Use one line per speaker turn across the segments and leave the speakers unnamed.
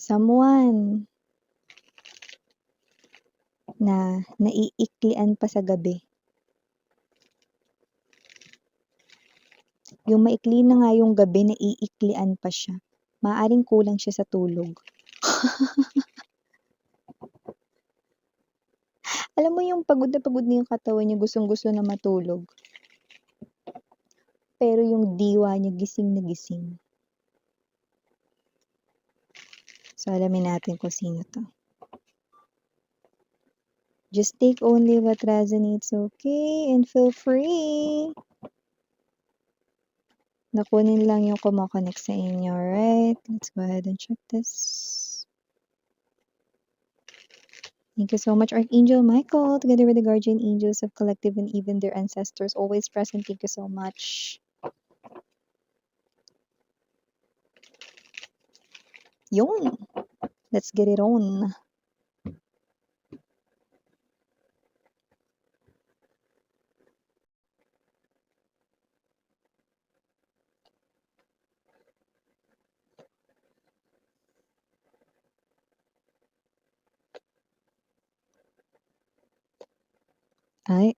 Someone na naiiklian pa sa gabi. Yung maikli na nga yung gabi, naiiklian pa siya. Maaaring kulang siya sa tulog. Alam mo yung pagod na yung katawan niya, gustong-gusto na matulog. Pero yung diwa niya gising na gising. So, alamin natin kung sino to. Just take only what resonates, okay? And feel free. Nakunin lang yung kumokonek sa inyo, right? Let's go ahead and check this. Thank you so much, Archangel Michael, together with the guardian angels of collective and even their ancestors, always present. Thank you so much. Yun. Let's get it on. Ay.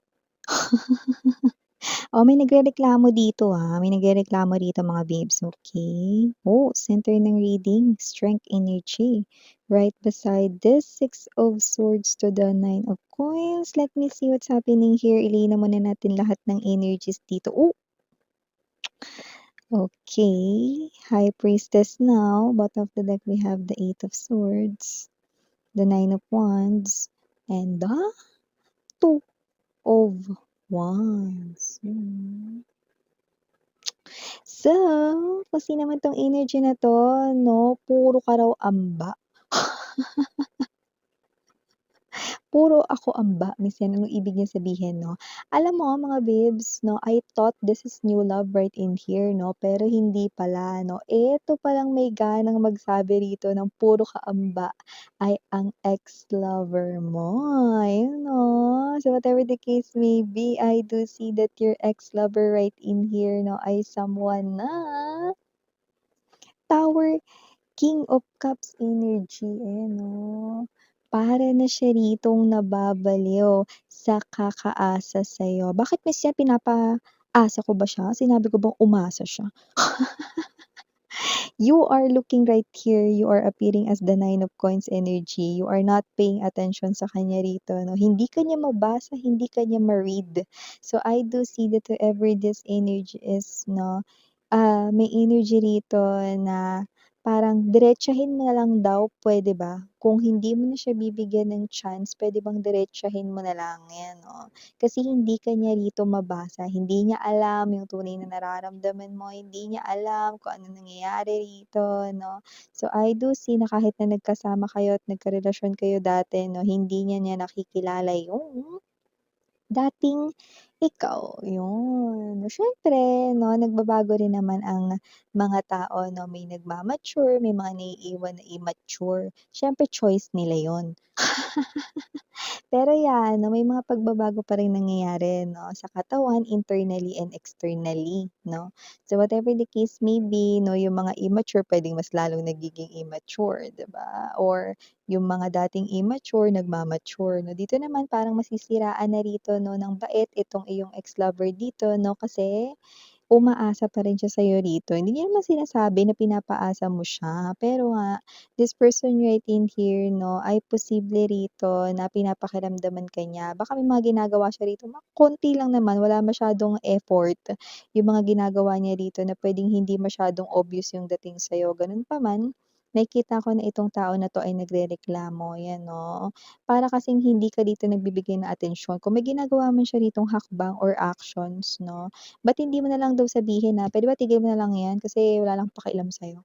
Oh, may nagrereklamo dito May nagrereklamo dito mga babes, okay? Oh, center ng reading, strength energy. Right beside this, 6 of Swords to the 9 of Coins. Let me see what's happening here. Ilina muna natin lahat ng energies dito. Oh! Okay, High Priestess now. Bottom of the deck, we have the 8 of Swords, the 9 of Wands, and the 2 of Wands. So, kasi naman tong energy na to, no, puro ka raw amba. Puro ako amba, Miss Yan, anong ibig niya sabihin, no? Alam mo, mga babes, no, I thought this is new love right in here, no? Pero hindi pala, no? Eto palang may ganang magsabi rito ng puro ka amba ay ang ex-lover mo. Ayun, no? So, whatever the case may be, I do see that your ex-lover right in here, no, ay someone na Tower, King of Cups energy, no? Para na siya ritong nababaliw sa kakaasa sa'yo. Bakit Miss Yan, pinapaasa ko ba siya? Sinabi ko bang umasa siya? You are looking right here, you are appearing as the 9 of Coins energy. You are not paying attention sa kanya rito, no? Hindi kanya mabasa, hindi kanya ma-read. So, I do see that whoever this energy is, no, may energy rito na parang diretsahin mo na lang daw, pwede ba? Kung hindi mo na siya bibigyan ng chance, pwede bang diretsahin mo na lang, yan, no? Kasi hindi ka niya rito mabasa, hindi niya alam yung tunay na nararamdaman mo, hindi niya alam kung ano nangyayari rito, no? So, I do see na kahit na nagkasama kayo at nagkarelasyon kayo dati, no, hindi niya nakikilala yung dating ikaw, yun. Siyempre 'no, nagbabago rin naman ang mga tao 'no, may nagma-mature, may mga naiiwan na immature. Siyempre choice nila yun. Pero 'yan 'no, may mga pagbabago pa ring nangyayari 'no, sa katawan internally and externally 'no. So whatever the case may be 'no, yung mga immature puwedeng mas lalong nagiging immature, 'di ba? Or yung mga dating immature nagma-mature 'no. Dito naman parang masisiraan na rito 'no ng bait itong iyong ex-lover dito 'no, kasi umaasa pa rin siya sa'yo rito. Hindi niya naman sinasabi na pinapaasa mo siya, pero nga this person right in here 'no, ay posible rito na pinapakiramdaman ka niya. Baka may mga ginagawa siya rito, konti lang naman, wala masyadong effort. Yung mga ginagawa niya rito na puwedeng hindi masyadong obvious yung dating sa'yo. Gano'n pa man, nakikita ko na itong tao na 'to ay nagrereklamo, 'yan 'no. Para kasing hindi ka dito nagbibigay ng atensyon. Kung may ginagawa man siya ritong hakbang or actions 'no, ba't hindi mo na lang daw sabihin na, "Puwede ba tigil mo na lang 'yan kasi wala na akong pakialam sa'yo."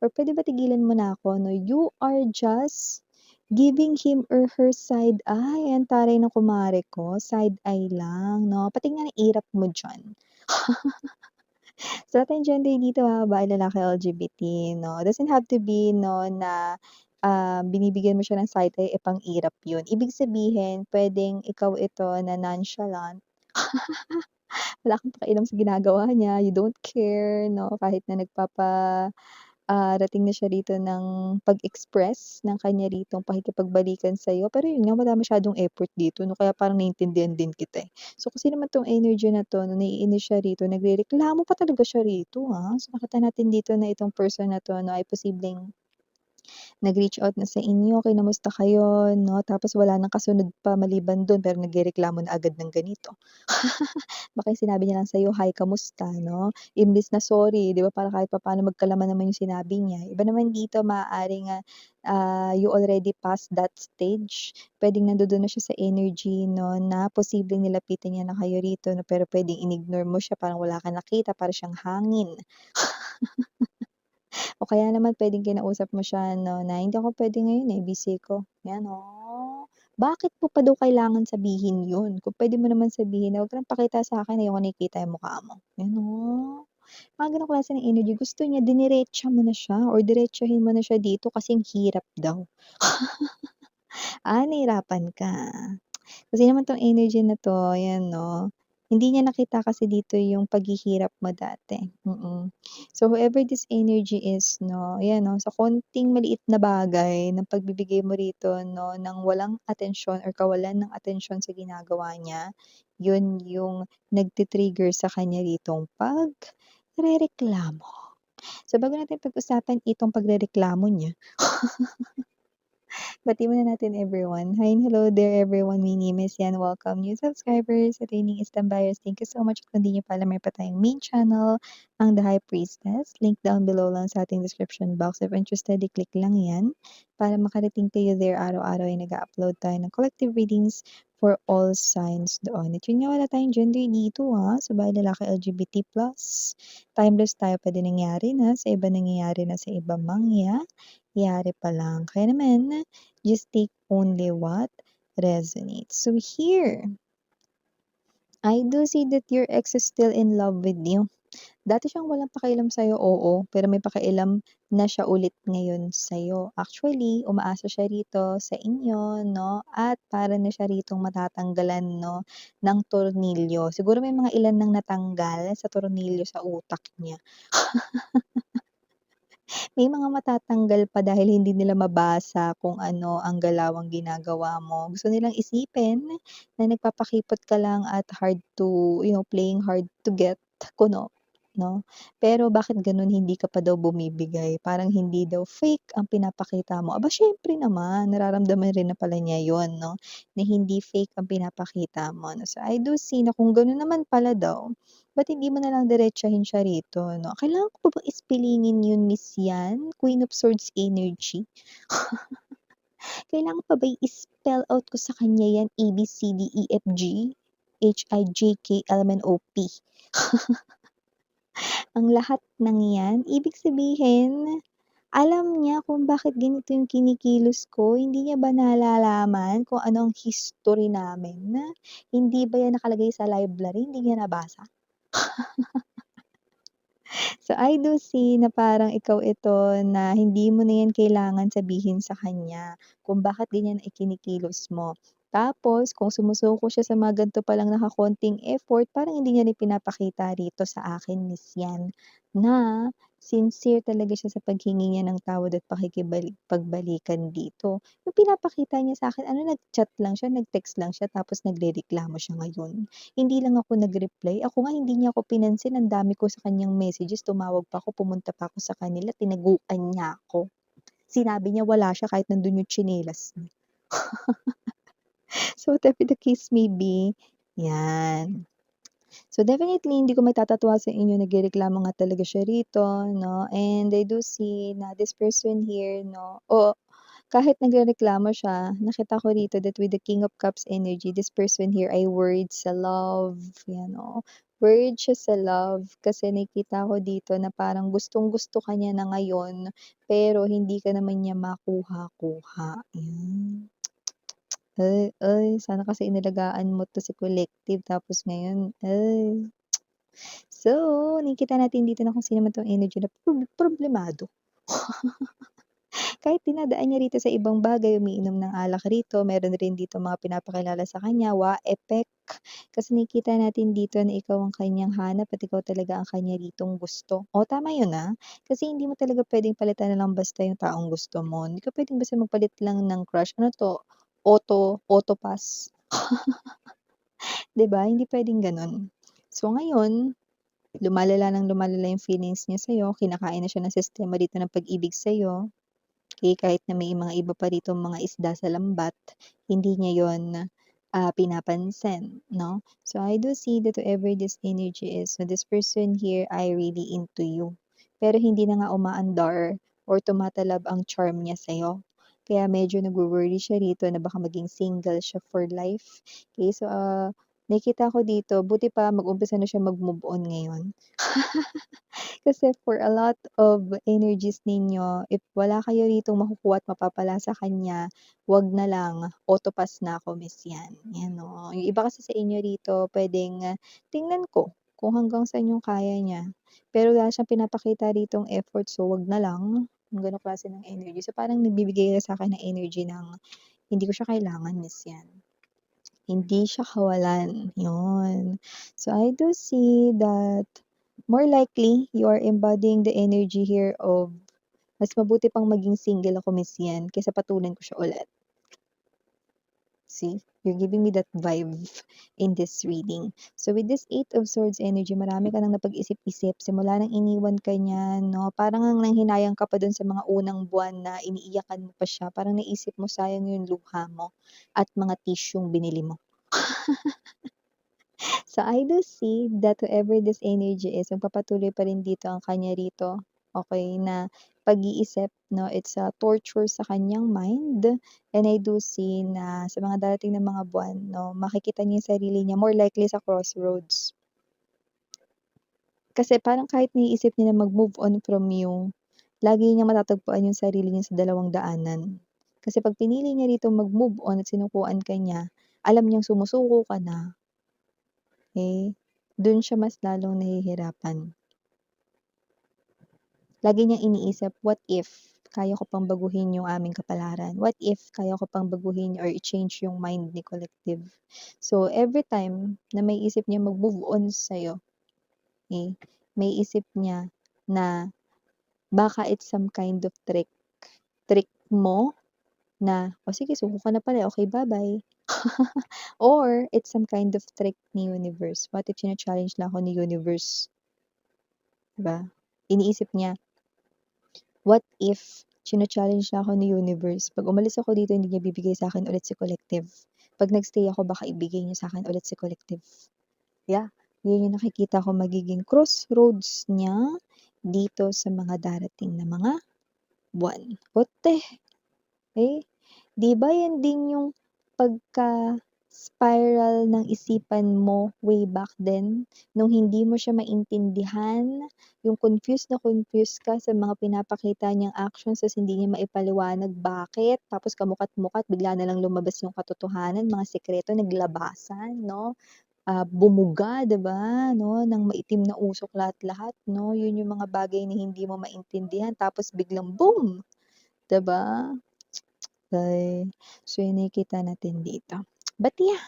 Or, "Puwede ba tigilan mo na ako 'no, you are just giving him or her side eye." Ang taray ng kumare ko, side eye lang 'no, patingnan ang irap mo diyan. Sa lahat ng gender dito babae, lalaki, LGBT 'no, doesn't have to be 'no na, binibigyan mo siya ng side eye, pang-irap yun. Ibig sabihin puwedeng ikaw ito na nonchalant. Wala kang pakialam sa ginagawa niya, you don't care 'no, kahit na rating na siya rito ng pag-express ng kanya ritong pakikipagbalikan sa'yo. Pero yun nga, wala masyadong effort dito 'no, kaya parang naiintindihan din kita, eh. So, kasi naman 'tong energy na 'to 'no, naiinis siya rito, nagrereklamo pa talaga siya rito, So, nakita natin dito na itong person na 'to 'no, ay posibleng nag-reach out na sa inyo, kinamusta kayo 'no, tapos wala ng kasunod pa maliban dun pero nagrereklamo na agad ng ganito. Baka yung sinabi niya lang sa'yo, "Hi, kamusta?" 'no, imbes na sorry, 'di ba, para kahit papaano magkalaman naman yung sinabi niya. Iba naman dito maaaring, you already passed that stage. Puwedeng nandodo'n na siya sa energy 'no, na posibleng nilapitan niya na kayo rito 'no, pero puwedeng in-ignore mo siya, parang wala kang nakita, para siyang hangin. O kaya naman puwedeng kinausap mo siya 'no, na, "Hindi ako puwede ngayon, eh, busy ko." 'Yan, oh. Bakit mo pa daw kailangan sabihin 'yun, kung puwede mo naman sabihin na, "Huwag ka ng pakita sa'kin, ayoko nakikita yung mukha mo." 'Yan, oh. Mga gano'ng klase ng energy, gusto niya diniretsa mo na siya or diretsahin mo na siya dito kasi ang hirap daw. Nahirapan ka. Kasi naman 'tong energy na 'to, ayan 'no, hindi niya nakita kasi dito yung paghihirap mo dati, So, whoever this energy is 'no, ayan 'no, sa konting maliit na bagay ng pagbibigay mo rito 'no, ng walang atensyon or kawalan ng atensyon sa ginagawa niya, yun yung nagti-trigger sa kanya ritong pagrereklamo. So, bago natin pag-usapan itong pagrereklamo niya, bati muna natin everyone. Hi and hello there everyone. My name is Yan. Welcome new subscribers. At Raining is Tambayos. Thank you so much kung hindi niyo pa alam, meron pa tayong main channel, ang The High Priestess. Link down below lang sa ating description box. If interested, i-click lang yan para makarating kayo there araw-araw ay nag-upload tayo ng collective readings for all signs doon. At yun nga, wala tayong gender dito So, bali lalaki LGBT+. Timeless tayo, pwede nangyari na sa iba, nangyayari na sa iba, mangyayari pa lang. Kaya naman, just take only what resonates. So here, I do see that your ex is still in love with you. Dati siyang walang pakialam sa'yo, oo, pero may pakialam na siya ulit ngayon sa'yo. Actually, umaasa siya rito sa inyo, 'no, at para na siya ritong matatanggalan 'no, ng tornilyo. Siguro may mga ilan ng natanggal sa tornilyo sa utak niya. May mga matatanggal pa dahil hindi nila mabasa kung ano ang galawang ginagawa mo. Gusto nilang isipin na nagpapakipot ka lang at hard to, playing hard to get kuno, 'no? Pero bakit gano'n hindi ka pa daw bumibigay, parang hindi daw fake ang pinapakita mo. Aba, siyempre naman nararamdaman rin na pala niya 'yun 'no, na hindi fake ang pinapakita mo 'no. So, I do see na kung gano'n naman pala daw, ba't hindi mo na lang diretsahin siya rito 'no? Kailangan ko pa bang ispelingin yun, Miss Yan? Queen of Swords energy? Kailangan pa ba i-spell out ko sa kanya yan, ABCDEFG, HIJKLMNOP? Ang lahat ng yan, ibig sabihin, alam niya kung bakit ganito yung kinikilos ko, hindi niya ba nalalaman kung ano ang history namin? Hindi ba yan nakalagay sa library, hindi niya nabasa? So, I do see na parang ikaw ito na hindi mo na yan kailangan sabihin sa kanya kung bakit ganyan ay kinikilos mo. Tapos kung sumusuko siya sa mga ganito palang nakakonting effort, parang hindi niya rin pinapakita rito sa akin, Miss Yan, na sincere talaga siya sa paghingi niya ng tawad at pagbalikan dito. Yung pinapakita niya sa akin, nag-chat lang siya, nag-text lang siya, tapos nagrereklamo siya ngayon. Hindi lang ako nag-reply, ako nga hindi niya ako pinansin, ang dami ko sa kanyang messages, tumawag pa ako, pumunta pa ako sa kanila, tinaguan niya ako. Sinabi niya wala siya kahit nandun yung tsinelas niya. So, whatever the case may be, yan. So, definitely hindi ko maitatatawa sa inyo, nagrereklamo nga talaga siya rito 'no, and I do see na this person here 'no, kahit nagrereklamo siya, nakita ko rito that with the King of Cups energy, this person here ay worried sa love, yan worried siya sa love kasi nakikita ko dito na parang gustong-gusto ka niya na ngayon, pero hindi ka naman niya makuha-kuha, yan. Ay, sana kasi inalagaan mo 'to si collective tapos ngayon, ay. So, nakikita natin dito na kung sino man 'tong energy na problemado. Kahit dinadaan niya rito sa ibang bagay, umiinom ng alak rito, meron rin dito mga pinapakilala sa kanya, wa-epek. Kasi nakikita natin dito na ikaw ang kanyang hanap at ikaw talaga ang kanya ritong gusto. O tama yun, kasi hindi mo talaga puwedeng palitan na lang basta yung taong gusto mo. Hindi ka puwedeng basta magpalit lang ng crush. Ano 'to, auto pass, 'di ba? Hindi puwedeng gano'n. So ngayon, lumalala ng lumalala yung feelings niya sa'yo, kinakain na siya ng sistema dito ng pag-ibig sa'yo. Okay, kahit na may mga iba pa ditong mga isda sa lambat, hindi niya yon pinapansin, 'no? So, I do see that whoever this energy is, so this person here ay really into you. Pero hindi na nga umaandar or tumatalab ang charm niya sa'yo. Kaya medyo nagwo-worry siya rito na baka maging single siya for life. Okay, so, nakikita ko dito buti pa mag-umpisa na siya mag-move on ngayon. Kasi for a lot of energies ninyo, if wala kayo ritong makukuha at mapapala sa kanya, 'wag na lang, auto-pass na ako miss 'yan, 'yan oo. Yung iba kasi sa inyo rito puwedeng, tingnan ko kung hanggang saan yung kaya niya. Pero wala siyang pinapakita ritong effort, so 'wag na lang, yung gano'ng klase ng energy. So parang nagbibigay ka sa'kin ng energy ng, hindi ko siya kailangan miss 'yan. Hindi siya kawalan, yun. So, I do see that more likely you are embodying the energy here of mas mabuti pang maging single ako miss yan kaysa patulan ko siya ulit. See? You're giving me that vibe in this reading. So, with this Eight of Swords energy, marami ka nang napag-isip-isip. Simula nang iniwan ka niya, no? Parang ang nanghinayang ka pa dun sa mga unang buwan na iniiyakan mo pa siya. Parang naisip mo, sayang yung luha mo at mga tisyong binili mo. So, I do see that whoever this energy is, magpapatuloy pa rin dito ang kanya rito, okay, na pag-iisip, no? It's a torture sa kanyang mind. And I do see na sa mga darating na mga buwan, no, makikita niya yung sarili niya more likely sa crossroads. Kasi parang kahit naiisip niya na mag-move on from you, lagi niya matatagpuan yung sarili niya sa dalawang daanan. Kasi pag pinili niya rito mag-move on at sinukuan ka niya, alam niyang sumusuko ka na, eh, dun siya mas lalong nahihirapan. Lagi niyang iniisip, what if kaya ko pang baguhin yung aming kapalaran? What if kaya ko pang baguhin or i-change yung mind ni collective? So, every time na may isip niya mag-move on sa'yo, eh, may isip niya na baka it's some kind of trick. Trick mo na, o sige, suko ka na pala, okay, bye-bye. Or, it's some kind of trick ni universe. What if challenge lang ako ni universe? Diba? Iniisip niya, what if china-challenge na ako ni universe, 'pag umalis ako dito hindi niya bibigay sa'kin ulit si collective. 'Pag nag-stay ako baka ibigay niya sa'kin ulit si collective. Yeah, yun yung nakikita ko magiging crossroads niya dito sa mga darating na mga buwan. Ote, eh, 'di ba yan din yung pagka-spiral ng isipan mo way back then, nung hindi mo siya maintindihan, yung confused ka sa mga pinapakita niyang actions ta's hindi niya maipaliwanag bakit, tapos kamuka't-mukat bigla na lang lumabas yung katotohanan, mga sikreto naglabasan, 'no? Bumuga, 'di ba, 'no, ng maitim na usok lahat-lahat, 'no? Yun yung mga bagay na hindi mo maintindihan tapos biglang boom, 'di ba? Ay, so yun nakikita natin dito. But yeah,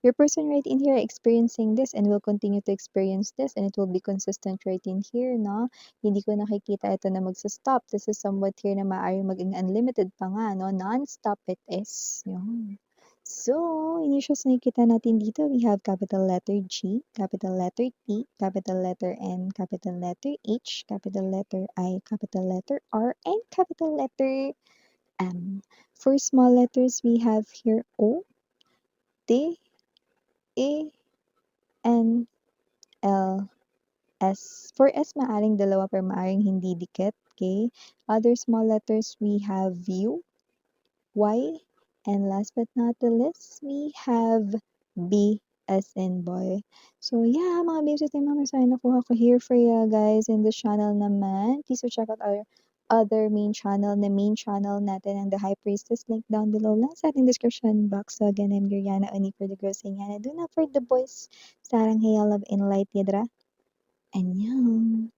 your person right in here experiencing this and will continue to experience this and it will be consistent right in here, no? Hindi ko nakikita ito na magsa-stop. This is somewhat here na maaaring maging unlimited pa nga, no? Non-stop it is. Yun. So, initials na nakikita natin dito, we have capital letter G, capital letter T, capital letter N, capital letter H, capital letter I, capital letter R, and capital letter M. For small letters, we have here O, T, A, N, L, S. For S, maaring dalawa pero maaring hindi dikit. Okay? Other small letters, we have U, Y, and last but not the least, we have B as in boy. So yeah, mga babes, ito yung mga mensahe na nakuha ko here for you guys in this channel naman. Please check out our other main channel natin ang The High Priestess. Link down below lang sa ating description box. So again, I'm Guriana, only for the girls saying Yana. Do not for the boys. Sarang Hey, love and light, yadra. Annyeong.